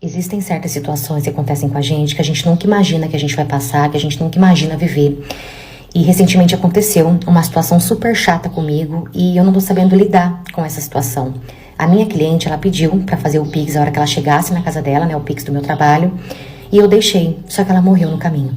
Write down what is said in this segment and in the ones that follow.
Existem certas situações que acontecem com a gente que a gente nunca imagina que a gente vai passar, que a gente nunca imagina viver. E recentemente aconteceu uma situação super chata comigo e eu não tô sabendo lidar com essa situação. A minha cliente, ela pediu pra fazer o Pix a hora que ela chegasse na casa dela, né, o Pix do meu trabalho, e eu deixei, só que ela morreu no caminho.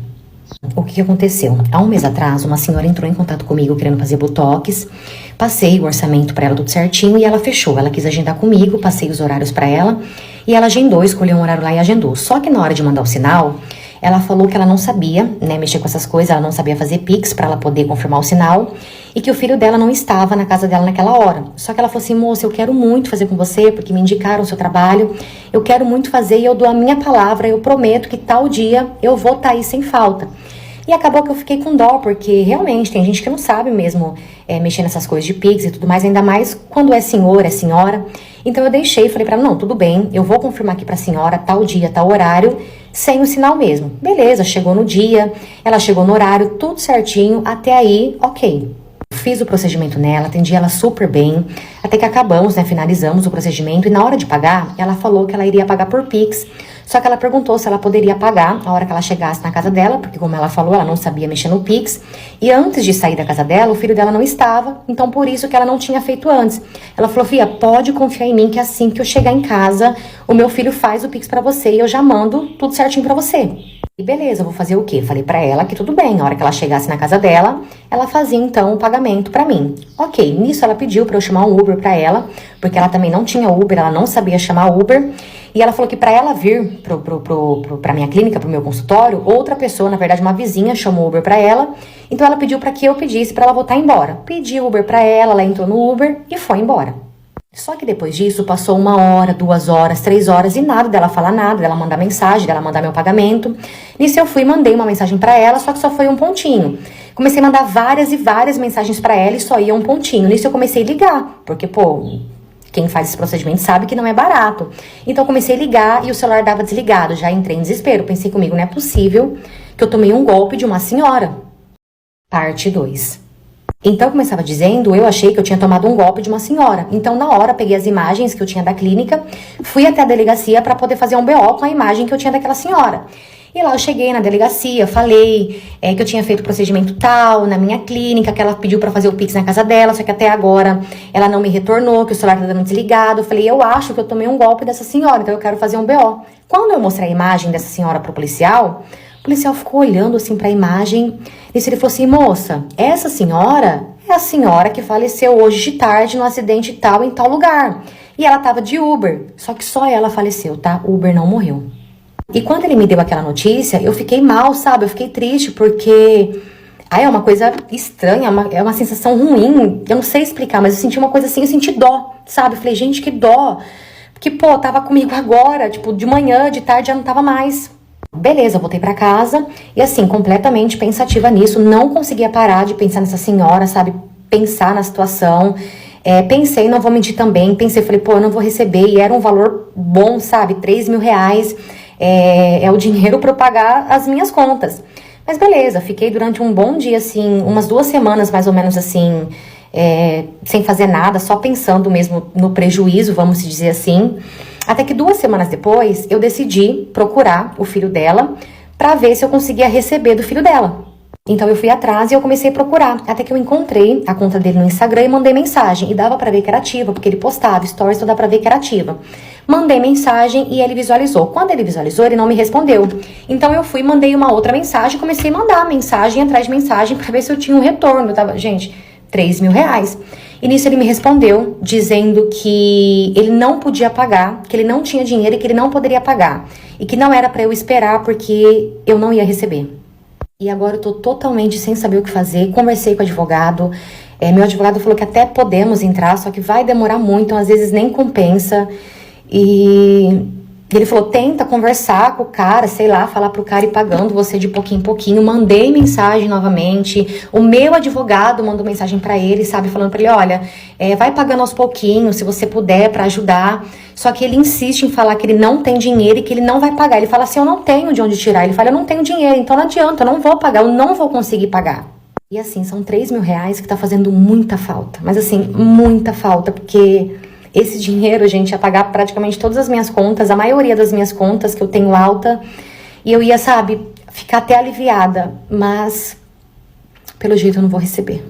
O que aconteceu? Há um mês atrás, uma senhora entrou em contato comigo querendo fazer botox. Passei o orçamento pra ela tudo certinho e ela fechou. Ela quis agendar comigo, passei os horários pra ela e ela agendou, escolheu um horário lá e agendou. Só que na hora de mandar o sinal, ela falou que ela não sabia, né, mexer com essas coisas, ela não sabia fazer Pix pra ela poder confirmar o sinal e que o filho dela não estava na casa dela naquela hora. Só que ela falou assim: moça, eu quero muito fazer com você porque me indicaram o seu trabalho, eu quero muito fazer e eu dou a minha palavra, eu prometo que tal dia eu vou estar aí sem falta. E acabou que eu fiquei com dó, porque realmente tem gente que não sabe mesmo mexer nessas coisas de Pix e tudo mais, ainda mais quando é senhor, é senhora. Então eu deixei, falei pra ela, não, tudo bem, eu vou confirmar aqui pra senhora tal dia, tal horário, sem o sinal mesmo. Beleza, chegou no dia, ela chegou no horário, tudo certinho, até aí, ok. Fiz o procedimento nela, atendi ela super bem, até que acabamos, né, finalizamos o procedimento e na hora de pagar, ela falou que ela iria pagar por Pix. Só que ela perguntou se ela poderia pagar a hora que ela chegasse na casa dela, porque como ela falou, ela não sabia mexer no Pix. E antes de sair da casa dela, o filho dela não estava, então por isso que ela não tinha feito antes. Ela falou, filha, pode confiar em mim que assim que eu chegar em casa, o meu filho faz o Pix pra você e eu já mando tudo certinho pra você. E beleza, eu vou fazer o quê? Falei pra ela que tudo bem, a hora que ela chegasse na casa dela, ela fazia então o pagamento pra mim. Ok, nisso ela pediu pra eu chamar um Uber pra ela, porque ela também não tinha Uber, ela não sabia chamar Uber. E ela falou que pra ela vir pra minha clínica, pro meu consultório, outra pessoa, na verdade uma vizinha, chamou Uber pra ela. Então ela pediu pra que eu pedisse pra ela voltar embora. Pedi o Uber pra ela entrou no Uber e foi embora. Só que depois disso, passou 1 hora, 2 horas, 3 horas e nada dela falar nada, dela mandar mensagem, dela mandar meu pagamento. Nisso eu fui e mandei uma mensagem pra ela, só que só foi um pontinho. Comecei a mandar várias e várias mensagens pra ela e só ia um pontinho. Nisso eu comecei a ligar, porque, pô, quem faz esse procedimento sabe que não é barato. Então eu comecei a ligar e o celular dava desligado. Já entrei em desespero, pensei comigo, não é possível que eu tomei um golpe de uma senhora. Parte 2. Então, como eu estava dizendo, eu achei que eu tinha tomado um golpe de uma senhora. Então, na hora, peguei as imagens que eu tinha da clínica, fui até a delegacia para poder fazer um BO com a imagem que eu tinha daquela senhora. E lá eu cheguei na delegacia, falei que eu tinha feito o procedimento tal na minha clínica, que ela pediu para fazer o Pix na casa dela, só que até agora ela não me retornou, que o celular tá dando desligado. Eu falei, eu acho que eu tomei um golpe dessa senhora, então eu quero fazer um BO. Quando eu mostrei a imagem dessa senhora pro policial, o policial ficou olhando assim pra imagem e ele falou assim, moça, essa senhora é a senhora que faleceu hoje de tarde no acidente tal em tal lugar. E ela tava de Uber, só que só ela faleceu, tá? O Uber não morreu. E quando ele me deu aquela notícia, eu fiquei mal, sabe? Eu fiquei triste porque... é uma coisa estranha, é uma sensação ruim, eu não sei explicar, mas eu senti uma coisa assim, eu senti dó, sabe? Eu falei, gente, que dó. Porque, pô, tava comigo agora, tipo, de manhã, de tarde já não tava mais. Beleza, eu voltei pra casa e assim, completamente pensativa nisso, não conseguia parar de pensar nessa senhora, sabe, pensar na situação, pensei, não vou mentir também, pensei, falei, pô, eu não vou receber, e era um valor bom, sabe, 3 mil reais, é o dinheiro pra eu pagar as minhas contas. Mas beleza, fiquei durante um bom dia, assim, umas 2 semanas mais ou menos assim, sem fazer nada, só pensando mesmo no prejuízo, vamos dizer assim. Até que 2 semanas depois, eu decidi procurar o filho dela pra ver se eu conseguia receber do filho dela. Então eu fui atrás e eu comecei a procurar, até que eu encontrei a conta dele no Instagram e mandei mensagem. E dava pra ver que era ativa, porque ele postava stories, então dava pra ver que era ativa. Mandei mensagem e ele visualizou. Quando ele visualizou, ele não me respondeu. Então eu fui, mandei uma outra mensagem, comecei a mandar mensagem atrás de mensagem pra ver se eu tinha um retorno. Eu tava, gente, 3 mil reais. E nisso ele me respondeu, dizendo que ele não podia pagar, que ele não tinha dinheiro e que ele não poderia pagar. E que não era pra eu esperar porque eu não ia receber. E agora eu tô totalmente sem saber o que fazer. Conversei com o advogado. Meu advogado falou que até podemos entrar, só que vai demorar muito, então às vezes nem compensa. E ele falou, tenta conversar com o cara, sei lá, falar pro cara ir pagando você de pouquinho em pouquinho. Mandei mensagem novamente, o meu advogado mandou mensagem pra ele, sabe, falando pra ele, olha, vai pagando aos pouquinhos, se você puder, pra ajudar. Só que ele insiste em falar que ele não tem dinheiro e que ele não vai pagar. Ele fala assim, eu não tenho de onde tirar. Ele fala, eu não tenho dinheiro, então não adianta, eu não vou pagar, eu não vou conseguir pagar. E assim, são 3 mil reais que tá fazendo muita falta, mas assim, muita falta, porque... Esse dinheiro, gente, ia pagar praticamente todas as minhas contas, a maioria das minhas contas que eu tenho alta, e eu ia, sabe, ficar até aliviada, mas pelo jeito eu não vou receber.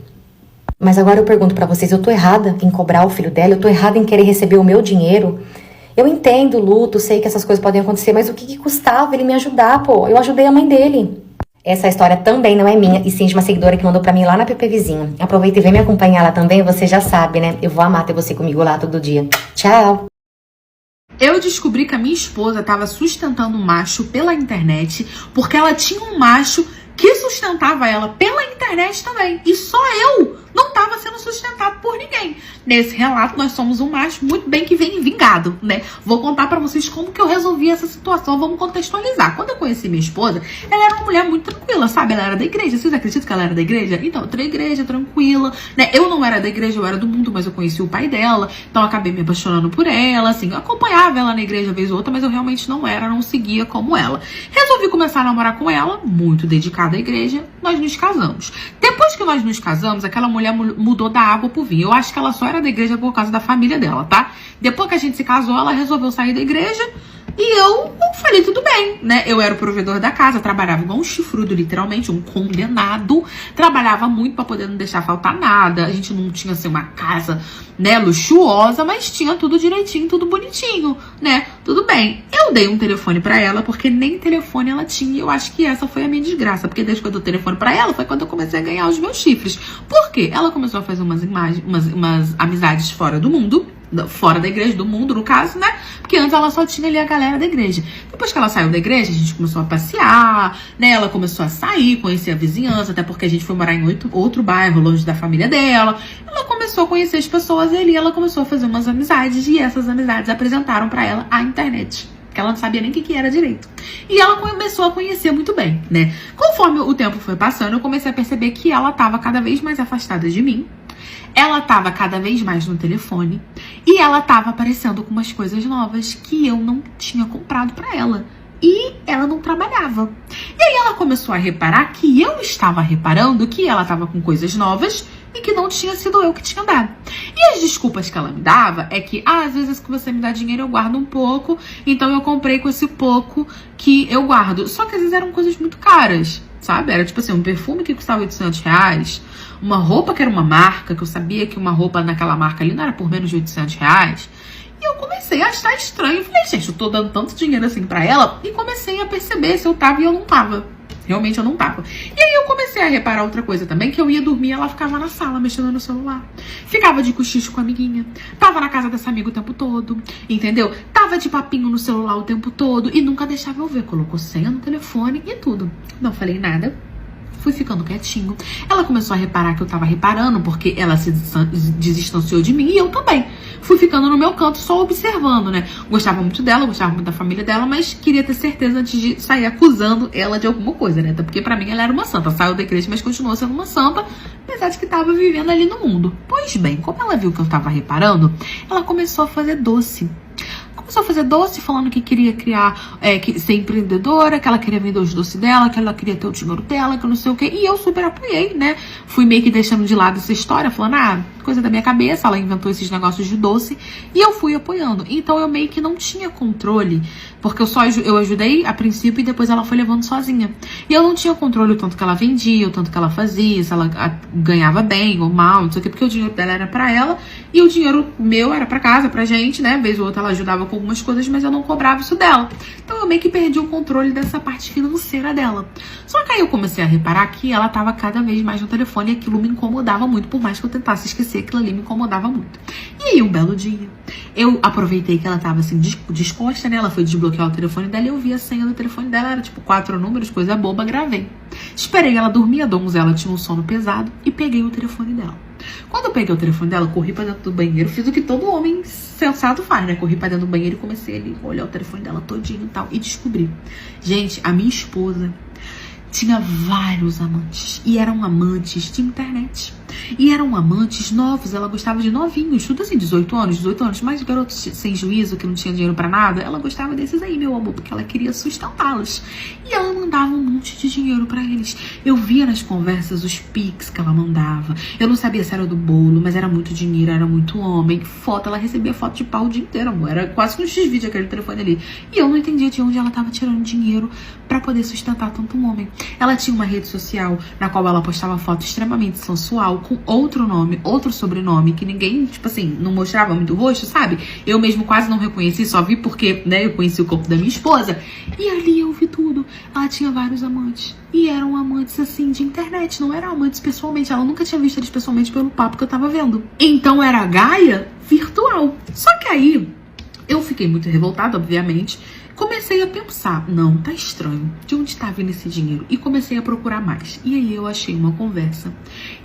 Mas agora eu pergunto pra vocês, eu tô errada em cobrar o filho dela? Eu tô errada em querer receber o meu dinheiro? Eu entendo o luto, sei que essas coisas podem acontecer, mas o que custava ele me ajudar, pô? Eu ajudei a mãe dele. Essa história também não é minha, e sim de uma seguidora que mandou pra mim lá na PP Vizinho. Aproveita e vem me acompanhar lá também, você já sabe, né? Eu vou amar ter você comigo lá todo dia. Tchau! Eu descobri que a minha esposa estava sustentando um macho pela internet, porque ela tinha um macho que sustentava ela pela internet também. E só eu não estava sendo sustentado por ninguém. Nesse relato, nós somos um macho muito bem que vem vingado, né? Vou contar pra vocês como que eu resolvi essa situação. Vamos contextualizar. Quando eu conheci minha esposa, ela era uma mulher muito tranquila, sabe? Ela era da igreja. Vocês acreditam que ela era da igreja? Então, outra igreja, tranquila, né? Eu não era da igreja, eu era do mundo, mas eu conheci o pai dela. Então, eu acabei me apaixonando por ela, assim. Eu acompanhava ela na igreja vez ou outra, mas eu realmente não era, não seguia como ela. Resolvi começar a namorar com ela, muito dedicada à igreja. Nós nos casamos. Depois que nós nos casamos, aquela mulher mudou da água pro vinho. Eu acho que ela só era da igreja por causa da família dela, tá? Depois que a gente se casou, ela resolveu sair da igreja e eu falei, tudo bem, né? Eu era o provedor da casa, trabalhava igual um chifrudo, literalmente, um condenado. Trabalhava muito pra poder não deixar faltar nada. A gente não tinha, assim, uma casa, né, luxuosa, mas tinha tudo direitinho, tudo bonitinho, né? Tudo bem. Eu dei um telefone pra ela, porque nem telefone ela tinha. E eu acho que essa foi a minha desgraça, porque desde que eu dei o telefone pra ela, foi quando eu comecei a ganhar os meus chifres. Por quê? Ela começou a fazer umas amizades fora do mundo, fora da igreja, do mundo, no caso, né? Porque antes ela só tinha ali a galera da igreja. Depois que ela saiu da igreja, a gente começou a passear, né? Ela começou a sair, conhecer a vizinhança, até porque a gente foi morar em outro bairro, longe da família dela. Ela começou a conhecer as pessoas e ali ela começou a fazer umas amizades, e essas amizades apresentaram pra ela a internet, que ela não sabia nem o que era direito. E ela começou a conhecer muito bem, né? Conforme o tempo foi passando, eu comecei a perceber que ela estava cada vez mais afastada de mim. Ela tava cada vez mais no telefone e ela tava aparecendo com umas coisas novas que eu não tinha comprado pra ela. E ela não trabalhava. E aí ela começou a reparar que eu estava reparando que ela tava com coisas novas e que não tinha sido eu que tinha dado. E as desculpas que ela me dava é que, às vezes que você me dá dinheiro eu guardo um pouco, então eu comprei com esse pouco que eu guardo. Só que às vezes eram coisas muito caras, sabe? Era tipo assim, um perfume que custava R$800, uma roupa que era uma marca, que eu sabia que uma roupa naquela marca ali não era por menos de R$800. E eu comecei a achar estranho. Falei, gente, eu tô dando tanto dinheiro assim pra ela. E comecei a perceber se eu tava e eu não tava. Realmente eu não tava. E aí eu comecei a reparar outra coisa também, que eu ia dormir e ela ficava na sala mexendo no celular. Ficava de cochicho com a amiguinha. Tava na casa dessa amiga o tempo todo, entendeu? Tava de papinho no celular o tempo todo e nunca deixava eu ver. Colocou senha no telefone e tudo. Não falei nada. Fui ficando quietinho. Ela começou a reparar que eu tava reparando, porque ela se distanciou de mim e eu também. Fui ficando no meu canto só observando, né? Gostava muito dela, gostava muito da família dela, mas queria ter certeza antes de sair acusando ela de alguma coisa, né? Até porque pra mim ela era uma santa. Saiu da igreja, mas continuou sendo uma santa, apesar de que tava vivendo ali no mundo. Pois bem, como ela viu que eu tava reparando, ela começou a fazer doce. Começou a fazer doce, falando que queria criar, ser empreendedora, que ela queria vender os doces dela, que ela queria ter o dinheiro dela, que eu não sei o quê. E eu super apoiei, né? Fui meio que deixando de lado essa história, falando, coisa da minha cabeça, ela inventou esses negócios de doce. E eu fui apoiando. Então eu meio que não tinha controle, porque eu ajudei a princípio e depois ela foi levando sozinha. E eu não tinha controle o tanto que ela vendia, o tanto que ela fazia, se ela ganhava bem ou mal, não sei o quê, porque o dinheiro dela era pra ela e o dinheiro meu era pra casa, pra gente, né? Vez ou outra ela ajudava com algumas coisas, mas eu não cobrava isso dela. Então eu meio que perdi o controle dessa parte financeira dela. Só que aí eu comecei a reparar que ela tava cada vez mais no telefone e aquilo me incomodava muito, por mais que eu tentasse esquecer, aquilo ali me incomodava muito. E aí um belo dia, eu aproveitei que ela tava assim disposta, né? Ela foi desbloquear o telefone dela e eu vi a senha do telefone dela, era tipo 4 números, coisa boba, gravei. Esperei ela dormir, a donzela tinha um sono pesado e peguei o telefone dela. Quando eu peguei o telefone dela, corri pra dentro do banheiro, fiz o que todo homem sensato faz, né? Corri pra dentro do banheiro e comecei ali a olhar o telefone dela todinho e tal, e descobri. Gente, a minha esposa tinha vários amantes, e eram amantes de internet. E eram amantes novos, ela gostava de novinhos, tudo assim, 18 anos, mas garotos sem juízo, que não tinha dinheiro pra nada, ela gostava desses aí, meu amor, porque ela queria sustentá-los. E ela mandava um monte de dinheiro pra eles. Eu via nas conversas os pics que ela mandava. Eu não sabia se era do bolo, mas era muito dinheiro, era muito homem. Foto, ela recebia foto de pau o dia inteiro, amor. Era quase que um X-vídeo aquele telefone ali. E eu não entendia de onde ela tava tirando dinheiro pra poder sustentar tanto um homem. Ela tinha uma rede social na qual ela postava foto extremamente sensual, com outro nome, outro sobrenome, que ninguém, tipo assim, não mostrava muito o rosto, sabe? Eu mesmo quase não reconheci, só vi porque, né, eu conheci o corpo da minha esposa. E ali eu vi tudo. Ela tinha vários amantes. E eram amantes, assim, de internet. Não eram amantes pessoalmente. Ela nunca tinha visto eles pessoalmente pelo papo que eu tava vendo. Então era a Gaia virtual. Só que aí, eu fiquei muito revoltada, obviamente. Comecei a pensar, não, tá estranho, de onde tá vindo esse dinheiro? E comecei a procurar mais. E aí eu achei uma conversa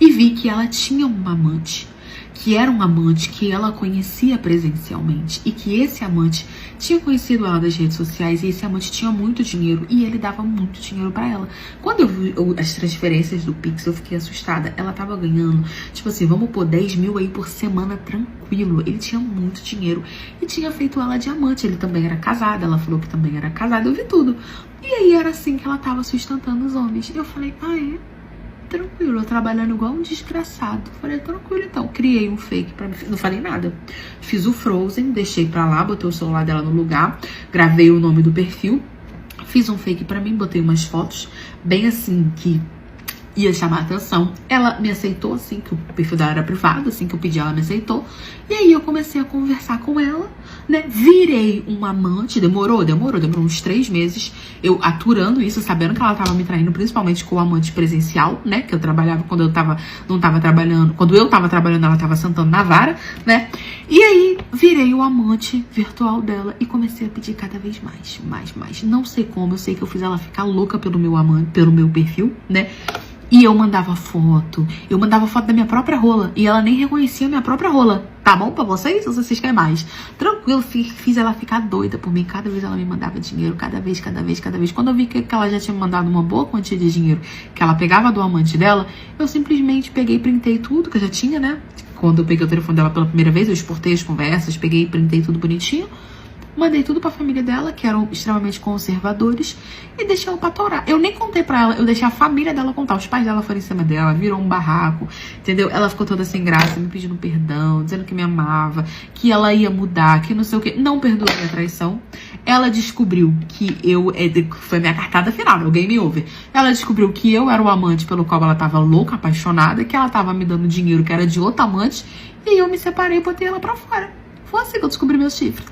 e vi que ela tinha um amante, que era um amante que ela conhecia presencialmente, e que esse amante tinha conhecido ela das redes sociais, e esse amante tinha muito dinheiro e ele dava muito dinheiro pra ela. Quando eu vi as transferências do Pix, eu fiquei assustada. Ela tava ganhando, tipo assim, vamos pôr 10 mil aí por semana tranquilo. Ele tinha muito dinheiro e tinha feito ela de amante. Ele também era casado, ela falou que também era casado, eu vi tudo. E aí era assim que ela tava sustentando os homens. Eu falei, ah, é? Tranquilo, eu trabalhando igual um desgraçado. Falei, tranquilo então. Criei um fake pra mim, não falei nada. Fiz o Frozen, deixei pra lá, botei o celular dela no lugar, gravei o nome do perfil, fiz um fake pra mim, botei umas fotos, bem assim, que ia chamar a atenção. Ela me aceitou, assim, que o perfil dela era privado, assim que eu pedi, ela me aceitou. E aí eu comecei a conversar com ela, né? Virei um amante, demorou uns 3 meses, eu aturando isso, sabendo que ela tava me traindo, principalmente com o amante presencial, né? Que eu trabalhava quando eu não tava trabalhando, quando eu tava trabalhando, ela tava sentando na vara, né? E aí virei o amante virtual dela e comecei a pedir cada vez mais. Não sei como, eu sei que eu fiz ela ficar louca pelo meu amante, pelo meu perfil, né? E eu mandava foto da minha própria rola. E ela nem reconhecia a minha própria rola. Tá bom pra vocês? Ou vocês querem mais? Tranquilo, fiz ela ficar doida por mim. Cada vez ela me mandava dinheiro. Cada vez. Quando eu vi que ela já tinha me mandado uma boa quantia de dinheiro, que ela pegava do amante dela, eu simplesmente peguei e printei tudo, que eu já tinha, né? Quando eu peguei o telefone dela pela primeira vez, eu exportei as conversas, peguei e printei tudo bonitinho. Mandei tudo pra família dela, que eram extremamente conservadores, e deixei ela pra torar. Eu nem contei pra ela, eu deixei a família dela contar. Os pais dela foram em cima dela, virou um barraco, entendeu? Ela ficou toda sem graça, me pedindo perdão, dizendo que me amava, que ela ia mudar, que não sei o que. Não perdoou minha traição. Ela descobriu que foi minha cartada final, o game over. Ela descobriu que eu era o amante pelo qual ela tava louca, apaixonada, que ela tava me dando dinheiro que era de outro amante, e eu me separei e botei ela pra fora. Foi assim que eu descobri meus chifres.